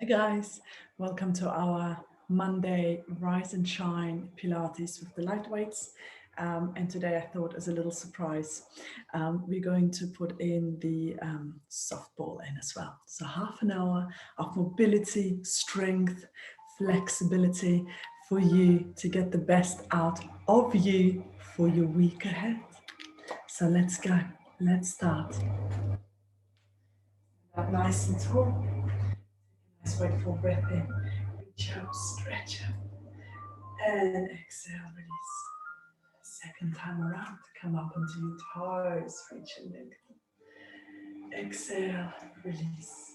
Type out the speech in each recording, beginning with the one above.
Hi guys, welcome to our Monday Rise and Shine Pilates with the lightweights. And today I thought as a little surprise, we're going to put in the softball in as well. So half an hour of mobility, strength, flexibility for you to get the best out of you for your week ahead. So let's go, let's start. Up nice and tall. Nice wait for breath in. Reach out, stretch out. And exhale, release. Second time around, come up onto your toes, reach and lengthen. Exhale, release.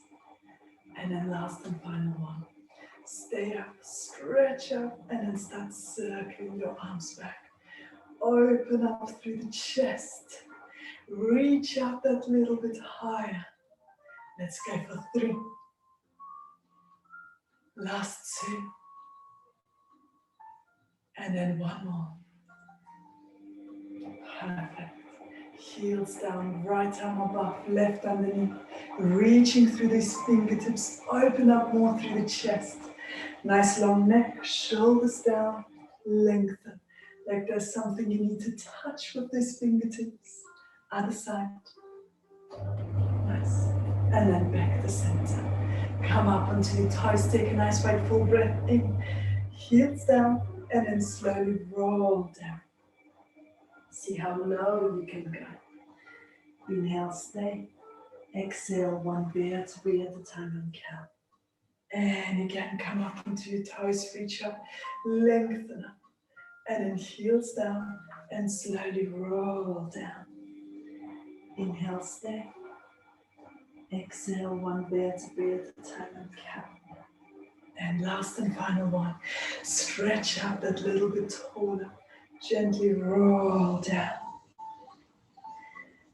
And then last and final one. Stay up, stretch up, and then start circling your arms back. Open up through the chest. Reach up that little bit higher. Let's go for 3. Last 2. And then 1 more. Perfect. Heels down, right arm above, left underneath. Reaching through these fingertips. Open up more through the chest. Nice long neck, shoulders down, lengthen. Like there's something you need to touch with these fingertips. Other side. Nice. And then back to center. Come up onto your toes. Take a nice wide full breath in. Heels down, and then slowly roll down. See how low you can go. Inhale, stay. Exhale, 1 vertebrae at a time and count. And again, come up onto your toes, reach up, lengthen up. And then heels down and slowly roll down. Inhale, stay. Exhale, 1 vertebrae at a time and count. And last and final one. Stretch out that little bit taller. Gently roll down.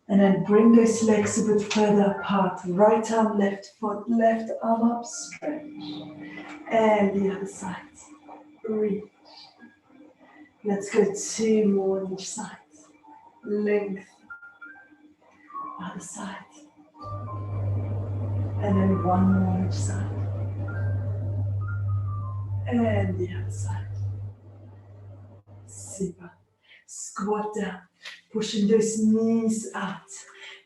And then bring those legs a bit further apart. Right arm, left foot, left arm up, stretch. And the other side. Reach. Let's go 2 more on each side. Length. Other side. And then 1 more on each side. And the other side. Super. Squat down. Pushing those knees out.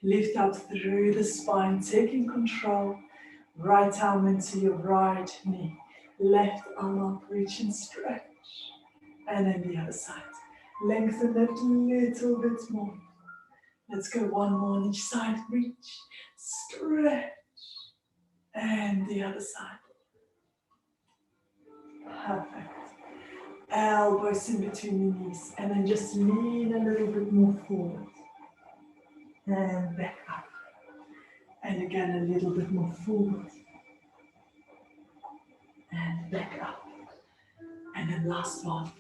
Lift up through the spine. Taking control. Right arm into your right knee. Left arm up. Reach and stretch. And then the other side. Lengthen it a little bit more. Let's go 1 more on each side. Reach. Stretch. And the other side. Perfect. Elbows in between your knees. And then just lean a little bit more forward. And back up. And again a little bit more forward. And back up. And then last one.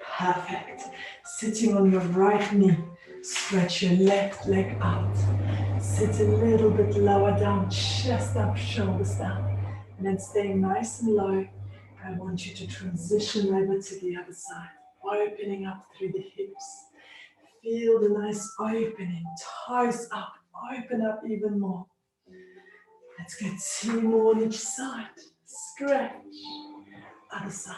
Perfect. Sitting on your right knee. Stretch your left leg out. Sit a little bit lower down, chest up, shoulders down. And then staying nice and low, I want you to transition over to the other side. Opening up through the hips. Feel the nice opening. Toes up. Open up even more. Let's get 2 more on each side. Stretch. Other side.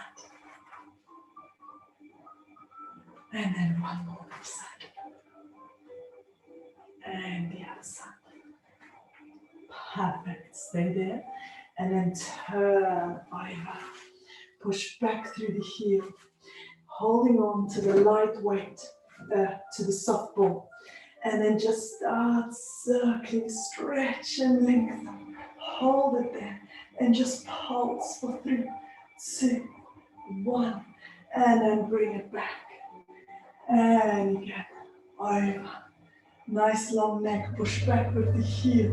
And then 1 more on each side. And the other side. Perfect. Stay there. And then turn over. Push back through the heel. Holding on to the light weight, to the softball. And then just start circling, stretch and lengthen. Hold it there. And just pulse for 3, 2, 1. And then bring it back. And again. Over. Nice long neck, push back with the heel.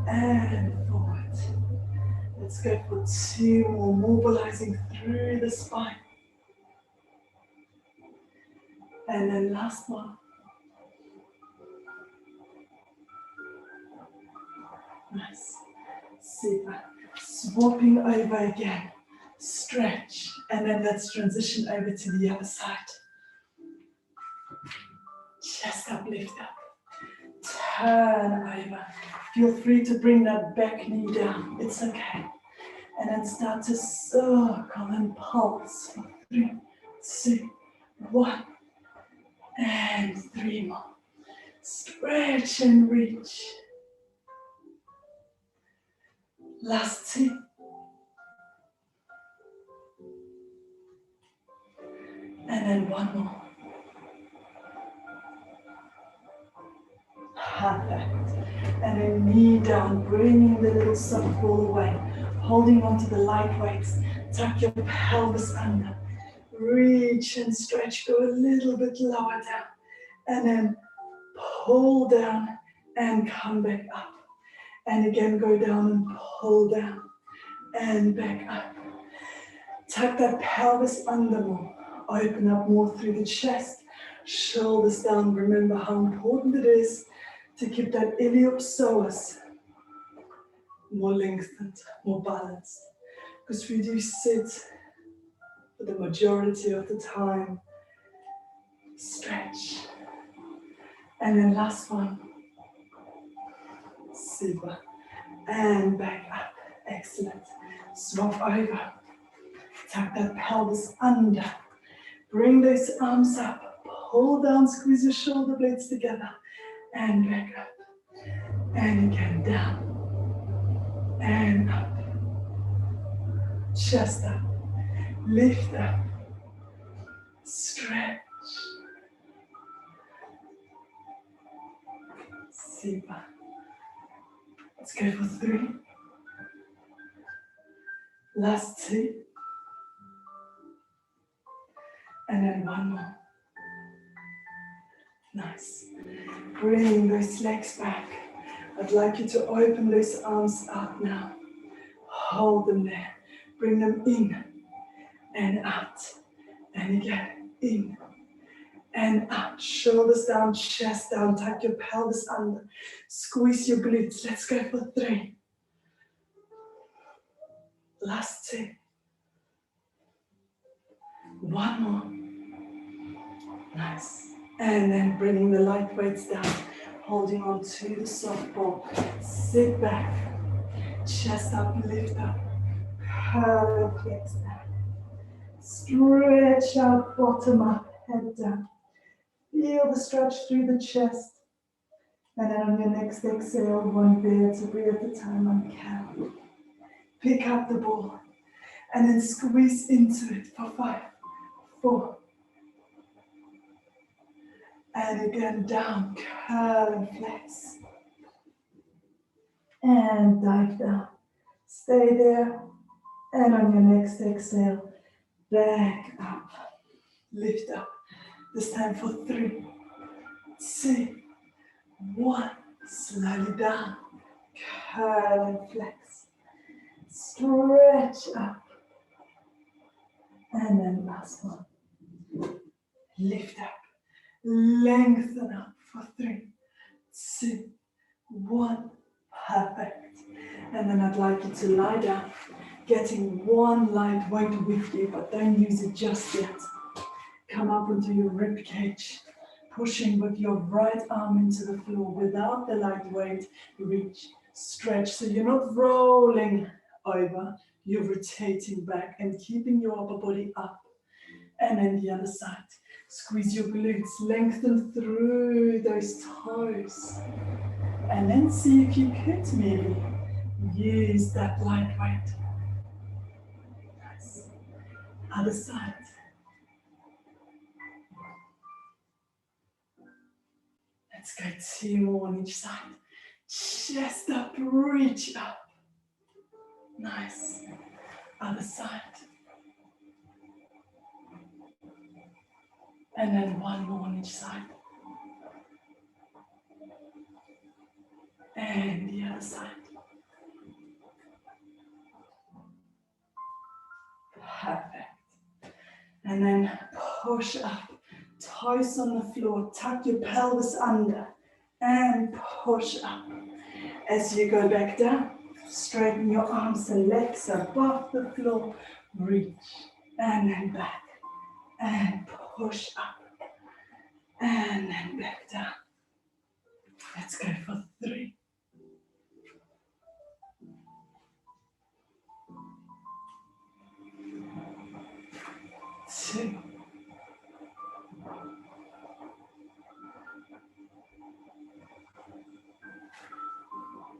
And forward. Let's go for 2 more, mobilizing through the spine. And then last one. Nice. Super. Swapping over again. Stretch. And then let's transition over to the other side. Chest up, lift up. turn over. Feel free to bring that back knee down. It's okay. And then start to circle and pulse for 3, 2, 1, and 3 more. Stretch and reach. Last 2. And then 1 more. Perfect. And then knee down, bringing the little soft ball away, holding onto the light weights. Tuck your pelvis under. Reach and stretch, go a little bit lower down. And then pull down and come back up. And again, go down and pull down and back up. Tuck that pelvis under more. Open up more through the chest. Shoulders down. Remember how important it is to keep that iliopsoas more lengthened, more balanced. Because we do sit for the majority of the time. Stretch. And then last one. Super. And back up. Excellent. Swap over. Tuck that pelvis under. Bring those arms up. Pull down, squeeze your shoulder blades together. And back up. And again down. And up. Chest up. Lift up. Stretch. Super. Let's go for 3. Last 2. And then 1 more. Nice. Bring those legs back. I'd like you to open those arms up now. Hold them there. Bring them in and out. And again, in and out. Shoulders down, chest down. Tuck your pelvis under. Squeeze your glutes. Let's go for 3. Last 2. 1 more. Nice. And then bringing the light weights down, holding on to the soft ball. Sit back, chest up, lift up, curl and flex down. Stretch out, bottom up, head down. Feel the stretch through the chest. And then on your next exhale, 1 vertebrae at a time on count. Pick up the ball and then squeeze into it for 5, 4. And again, down, curl and flex. And dive down. Stay there. And on your next exhale, back up. Lift up. This time for 3, 2, 1. Slowly down. Curl and flex. Stretch up. And then last one. Lift up. Lengthen up for 3, 2, 1. Perfect. And then I'd like you to lie down, getting 1 light weight with you, but don't use it just yet. Come up into your rib cage, pushing with your right arm into the floor without the light weight. Reach, stretch, so you're not rolling over, you're rotating back and keeping your upper body up. And then the other side. Squeeze your glutes, lengthen through those toes. And then see if you could maybe use that light weight. Nice. Other side. Let's go 2 more on each side. Chest up, reach up. Nice. Other side. And then 1 more on each side. And the other side. Perfect. And then push up. Toes on the floor. Tuck your pelvis under. And push up. As you go back down, straighten your arms and legs above the floor. Reach. And then back. And push up. And then back down. Let's Let's go for 3. 2.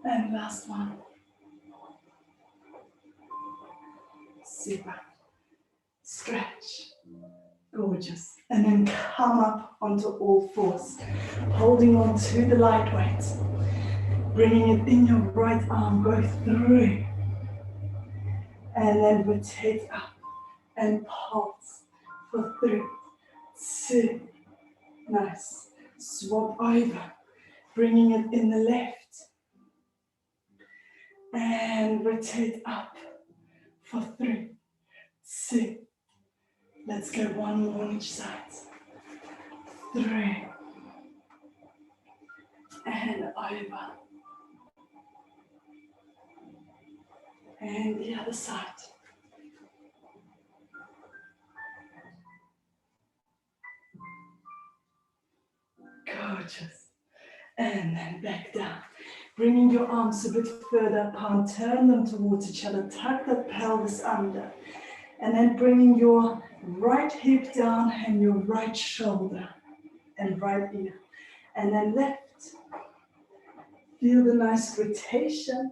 And last one. Sit back. Stretch. Gorgeous. And then come up onto all fours. Holding on to the light weight. Bringing it in your right arm. Go through. And then rotate up. And pulse. For 3, 2. Nice. Swap over. Bringing it in the left. And rotate up. For 3, 2. Let's go one more on each side. 3. And over. And the other side. Gorgeous. And then back down. Bringing your arms a bit further apart. Turn them towards each other. Tuck the pelvis under. And then bringing your right hip down and your right shoulder and right ear. And then left. Feel the nice rotation,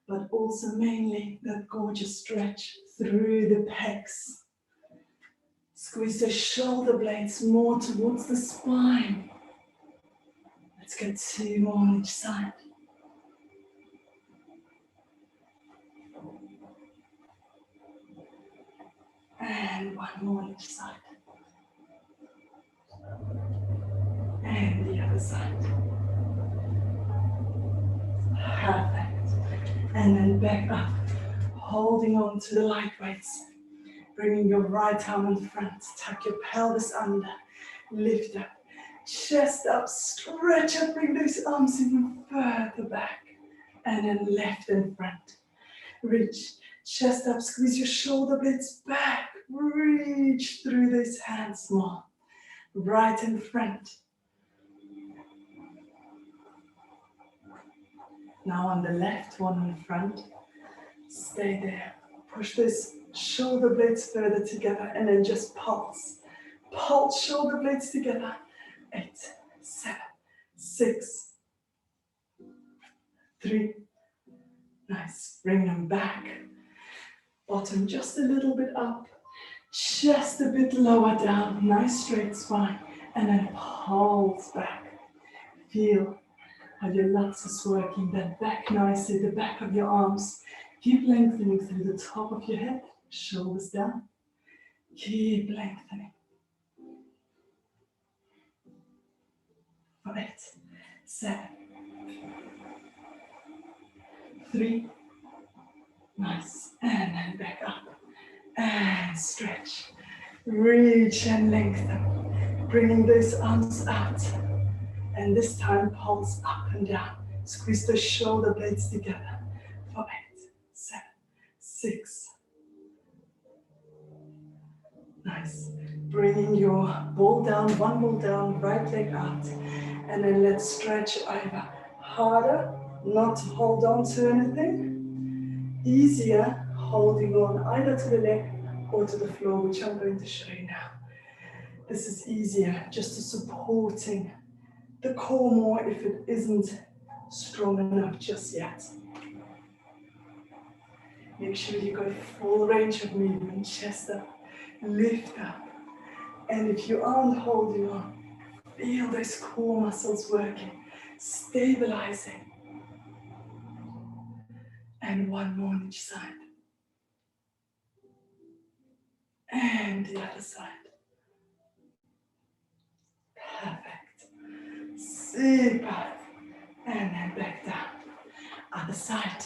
but also mainly that gorgeous stretch through the pecs. Squeeze the shoulder blades more towards the spine. Let's get 2 more on each side. And 1 more on each side. And the other side. Perfect. And then back up, holding on to the light weights. Bringing your right arm in front, tuck your pelvis under, lift up, chest up, stretch up, bring those arms even further back. And then left in front. Reach, chest up, squeeze your shoulder blades back. Reach through those hands more. Right in front. Now on the left one in front. Stay there. Push those shoulder blades further together and then just pulse. Pulse shoulder blades together. 8, 7, 6, 3. Nice. Bring them back. Bottom just a little bit up. Chest a bit lower down. Nice straight spine. And then pulse back. Feel how your lats is working. That back nicely. The back of your arms. Keep lengthening through the top of your head. Shoulders down. Keep lengthening. 8, 7, 3. Nice. And then back up. And stretch. Reach and lengthen. Bringing those arms out. And this time pulse up and down. Squeeze the shoulder blades together. For 8, 7, 6. Nice. Bringing your ball down, one ball down, right leg out. And then let's stretch over. Harder, not to hold on to anything. Easier, holding on either to the leg or to the floor, which I'm going to show you now. This is easier, just to supporting the core more if it isn't strong enough just yet. Make sure you go full range of movement, chest up, lift up. And if you aren't holding on, feel those core muscles working, stabilizing. And 1 more on each side. And the other side. Perfect. Super. And then back down. Other side.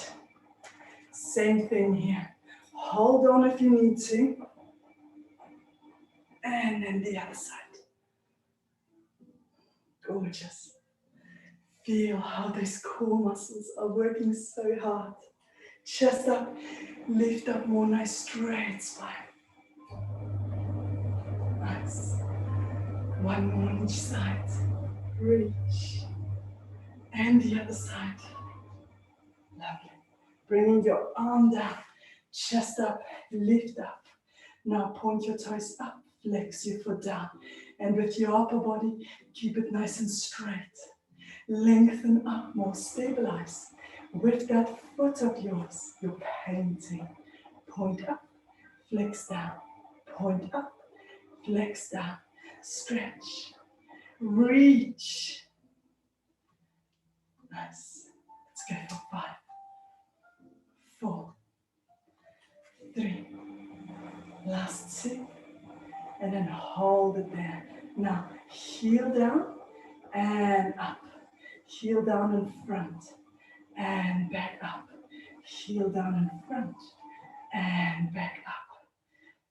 Same thing here. Hold on if you need to. And then the other side. Gorgeous. Feel how those core muscles are working so hard. Chest up, lift up more, nice straight spine. Nice. 1 more on each side. Reach. And the other side. Lovely. Bringing your arm down, chest up, lift up. Now point your toes up, flex your foot down. And with your upper body, keep it nice and straight. Lengthen up, more stabilize. With that foot of yours, you're painting. Point up, flex down. Point up, flex down. Stretch. Reach. Nice. Let's go for 5, 4, 3. Last 2. And then hold it there. Now, heel down and up. Heel down in front and back up. Heel down in front and back up.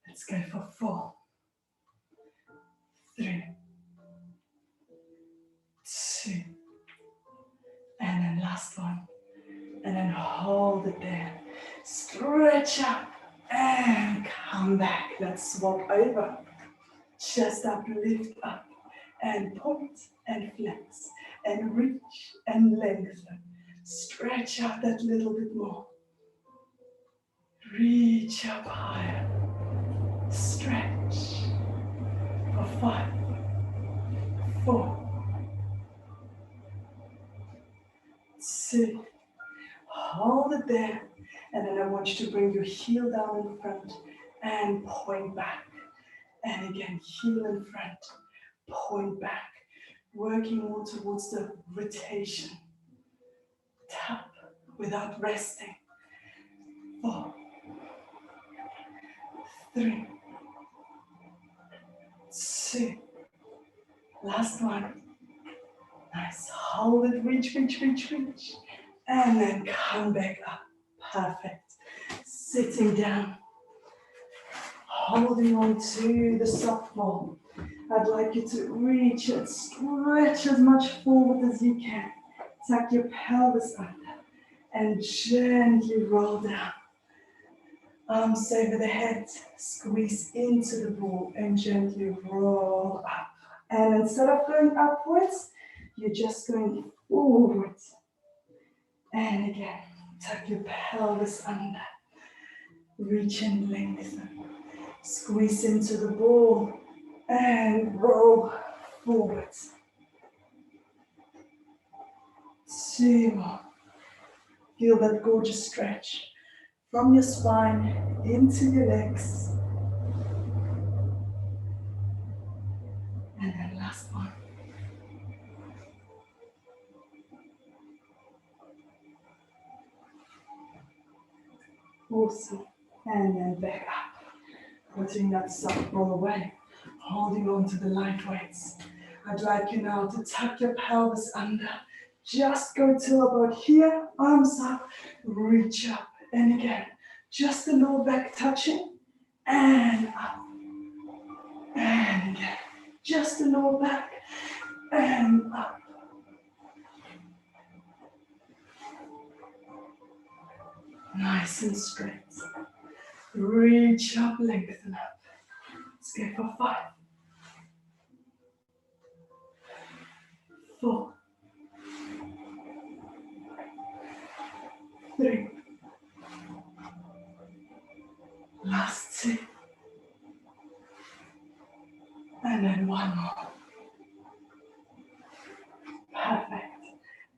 Let's go for 4, 3, 2. And then last one. And then hold it there. Stretch up and come back. Let's swap over. Chest up, lift up, and point and flex, and reach and lengthen. Stretch out that little bit more. Reach up higher. Stretch. For 5, 4, 2. Hold it there. And then I want you to bring your heel down in front and point back. And again, heel in front, point back, working more towards the rotation. Tap without resting. 4, 3, 2. Last one. Nice. Hold it, reach, reach, reach, reach. And then come back up. Perfect. Sitting down. Holding on to the soft ball. I'd like you to reach and stretch as much forward as you can. Tuck your pelvis under and gently roll down. Arms over the head, squeeze into the ball and gently roll up. And instead of going upwards, you're just going forwards. And again, tuck your pelvis under. Reach and lengthen. Squeeze into the ball and roll forwards. 2 more. Feel that gorgeous stretch from your spine into your legs. And then last one. Awesome. And then back up. Putting that soft ball away, holding on to the light weights. I'd like you now to tuck your pelvis under. Just go till about here, arms up, reach up. And again, just the lower back touching, and up. And again, just the lower back, and up. Nice and straight. Reach up, lengthen up. Let's go for 5, 4, 3. Last 2. And then 1 more. Perfect.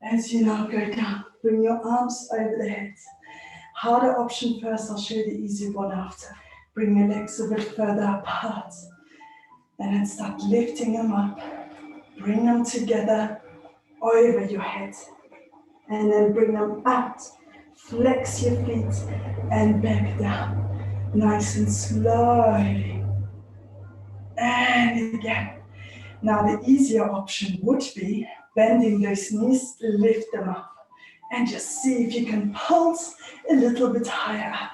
As you now go down, bring your arms over the head. Harder option first, I'll show you the easy one after. Bring your legs a bit further apart. And then start lifting them up. Bring them together over your head. And then bring them out. Flex your feet and back down. Nice and slowly. And again. Now the easier option would be bending those knees, lift them up. And just see if you can pulse a little bit higher up.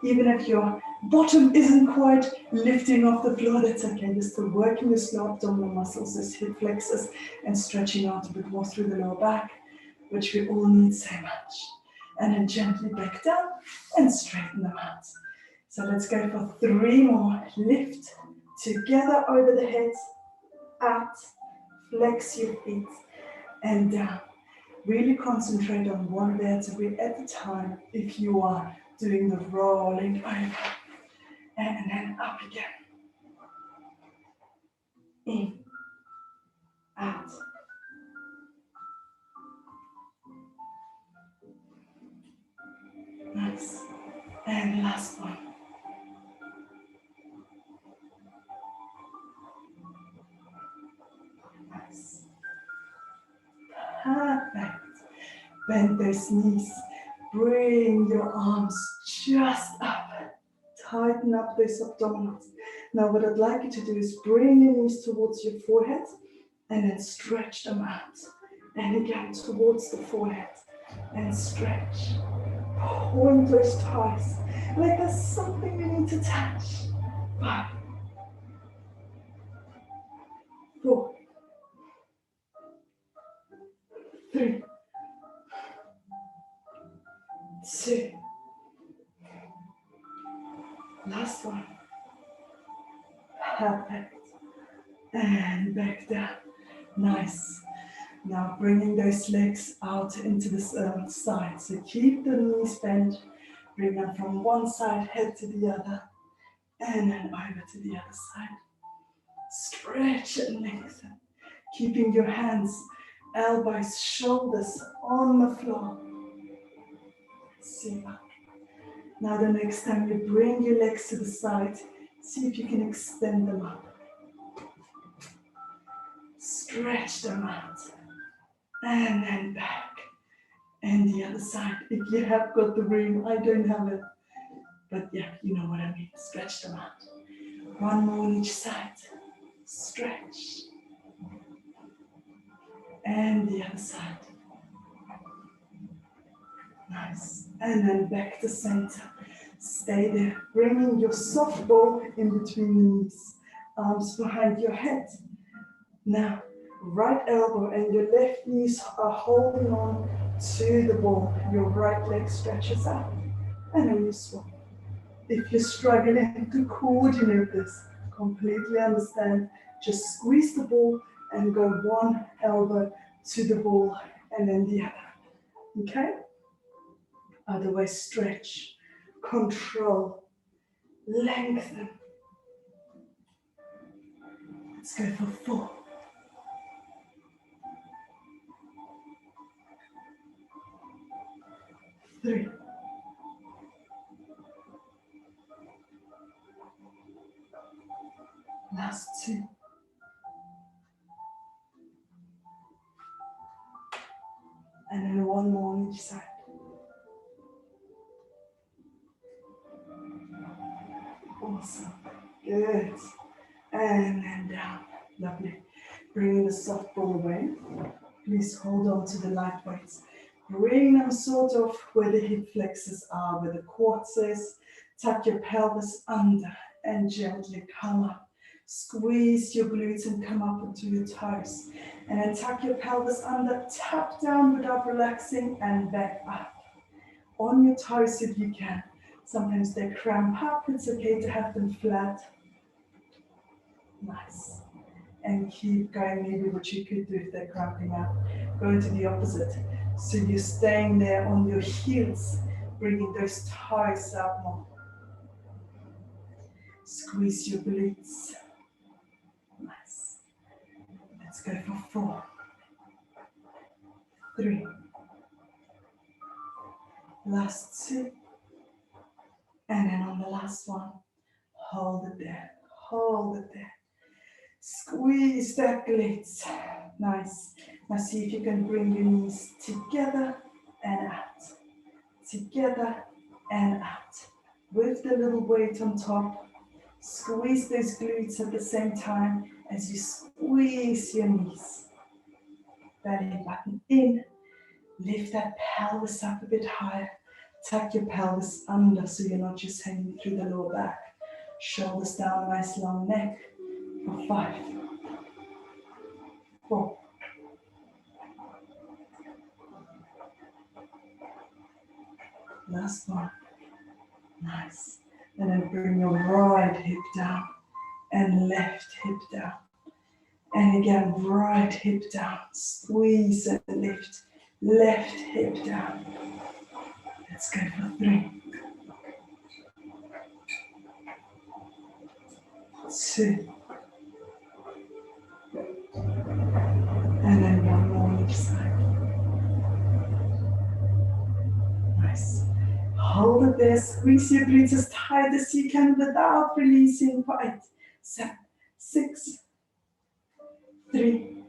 Even if your bottom isn't quite lifting off the floor, that's okay. Just still working your slow abdominal muscles, those hip flexors, and stretching out a bit more through the lower back, which we all need so much. And then gently back down and straighten them out. So let's go for 3 more. Lift together over the head, out, flex your feet, and down. Really concentrate on one vertebrae at a time if you are doing the rolling over. And then up again. In, out. Nice. And last one. Nice. Perfect. Bend those knees. Bring your arms just up. Tighten up those abdominals. Now what I'd like you to do is bring your knees towards your forehead and then stretch them out. And again towards the forehead and stretch. Point those toes like there's something we need to touch. 5, 4, 3, 2. Last one. Perfect. And back down. Nice. Now bringing those legs out into the side. So keep the knees bent. Bring them from one side, head to the other. And then over to the other side. Stretch and lengthen. Keeping your hands, elbows, shoulders on the floor. See that. Now the next time you bring your legs to the side, see if you can extend them up. Stretch them out. And then back. And the other side. If you have got the room, I don't have it. But yeah, you know what I mean. Stretch them out. One more on each side. Stretch. And the other side. Nice. And then back to center. Stay there. Bringing your soft ball in between the knees. Arms behind your head. Now, right elbow and your left knees are holding on to the ball. Your right leg stretches out. And then you swap. If you're struggling to coordinate this, completely understand. Just squeeze the ball and go one elbow to the ball and then the other. Okay? Otherwise, stretch, control, lengthen. Let's go for 4. 3. Last 2. And then one more on each side. Awesome. Good. And then down. Lovely. Bringing the soft ball away. Please hold on to the light weights. Bring them sort of where the hip flexors are, where the quads is. Tuck your pelvis under and gently come up. Squeeze your glutes and come up onto your toes. And then tuck your pelvis under, tap down without relaxing and back up. On your toes if you can. Sometimes they cramp up, it's okay to have them flat. Nice. And keep going, maybe what you could do if they're cramping up. Go into the opposite. So you're staying there on your heels, bringing those toes out more. Squeeze your glutes. Nice. Let's go for 4. 3. Last 2. And then on the last one, hold it there. Hold it there. Squeeze that glutes. Nice. Now see if you can bring your knees together and out. Together and out. With the little weight on top. Squeeze those glutes at the same time as you squeeze your knees. Belly button in. Lift that pelvis up a bit higher. Tuck your pelvis under so you're not just hanging through the lower back. Shoulders down, nice long neck. For 5. 4. 1. Nice. And then bring your right hip down and left hip down. And again, right hip down. Squeeze and lift. Left hip down. Let's go for 3, 2, and then one more on each side. Nice. Hold it there, squeeze your glutes as tight as you can without releasing. 5, 7, 6, 3,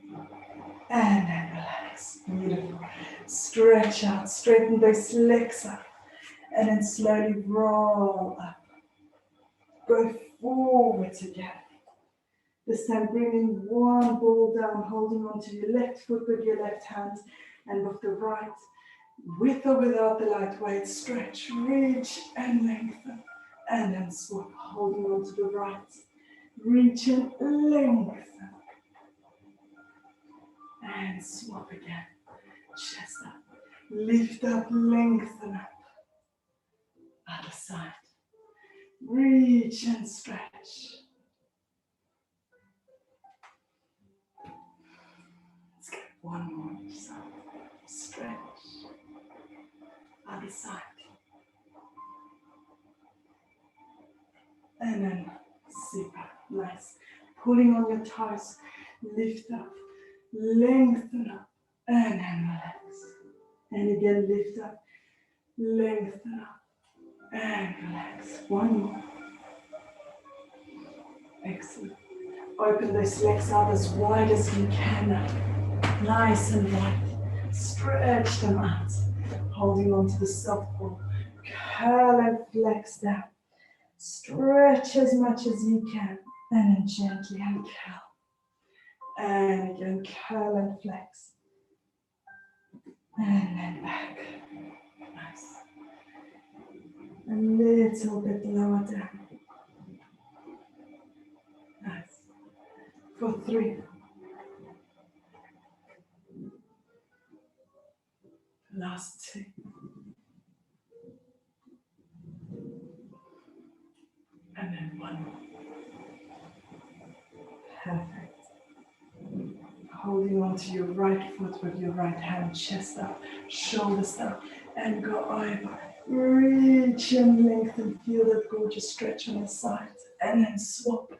and then relax. Beautiful. Stretch out, straighten those legs up, and then slowly roll up. Go forward again. This time bringing one ball down, holding onto your left foot with your left hand, and with the right, with or without the light weight, stretch, reach and lengthen, and then swap, holding onto the right, reach and lengthen, and swap again, chest up, lift up, lengthen up, other side, reach and stretch. Let's get one more each side, stretch, other side. And then super, nice. Pulling on your toes, lift up, lengthen up, and then relax. And again, lift up, lengthen up, and relax. One more. Excellent. Open those legs out as wide as you can now. Nice and wide. Stretch them out. Holding onto the soft ball. Curl and flex down. Stretch as much as you can, and then gently and curl. And again, curl and flex. And then back. Nice. A little bit lower down. Nice. For 3. Last 2. And then 1 more. Perfect. Holding on to your right foot with your right hand, chest up, shoulders down, and go over. Reach and lengthen, feel that gorgeous stretch on the sides, and then swap.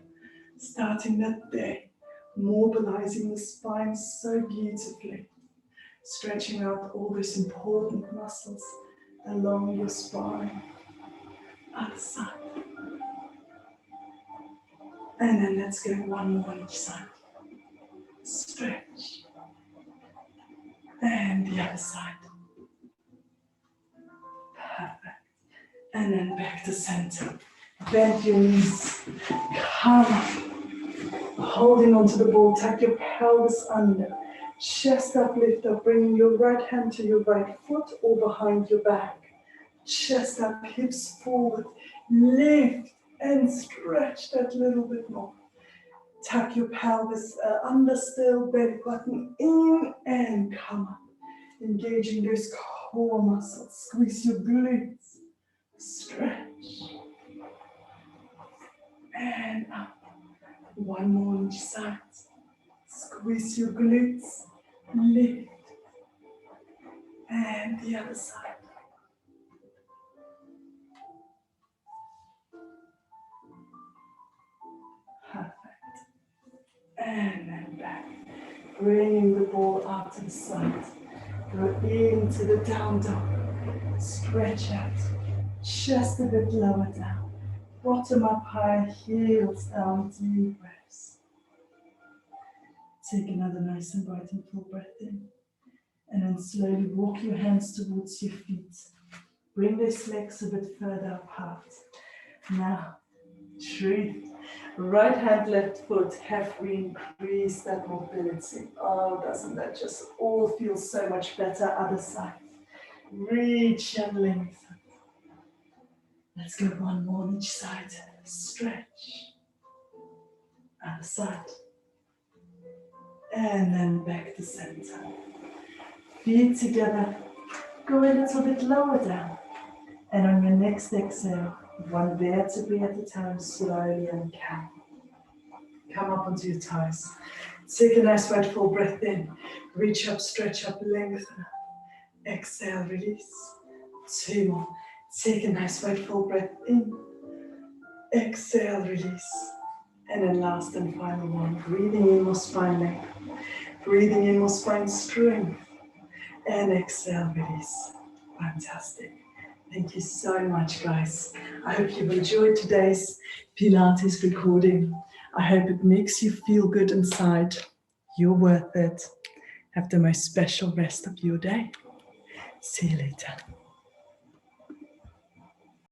Starting that day, mobilizing the spine so beautifully, stretching out all those important muscles along your spine. Other side. And then let's go one more on each side. Stretch. And the other side. Perfect. And then back to center. Bend your knees. Come up. Holding onto the ball, tuck your pelvis under. Chest up, lift up, bringing your right hand to your right foot or behind your back. Chest up, hips forward. Lift and stretch that little bit more. Tuck your pelvis under still, belly button in and come up. Engaging those core muscles. Squeeze your glutes. Stretch. And up. One more on each side. Squeeze your glutes. Lift. And the other side. Perfect. And then back. Bringing the ball out to the side. Go into the down dog. Stretch out. Just a bit lower down. Bottom up high, heels down, deep breaths. Take another nice and bright and full breath in. And then slowly walk your hands towards your feet. Bring those legs a bit further apart. Now, truth. Right hand, left foot. Have we increased that mobility? Oh, doesn't that just all feel so much better? Other side. Reach and lengthen. Let's go one more on each side. Stretch. Other side. And then back to center. Feet together. Go a little bit lower down. And on your next exhale, one vertebrae at a time, slowly and count. Come up onto your toes. Take a nice wide full breath in. Reach up, stretch up, lengthen up. Exhale, release. 2 more. Take a nice wide full breath in. Exhale, release. And then last and final one. Breathing in more spine length. Breathing in more spine strength. And exhale, release. Fantastic. Thank you so much, guys. I hope you've enjoyed today's Pilates recording. I hope it makes you feel good inside. You're worth it. Have the most special rest of your day. See you later.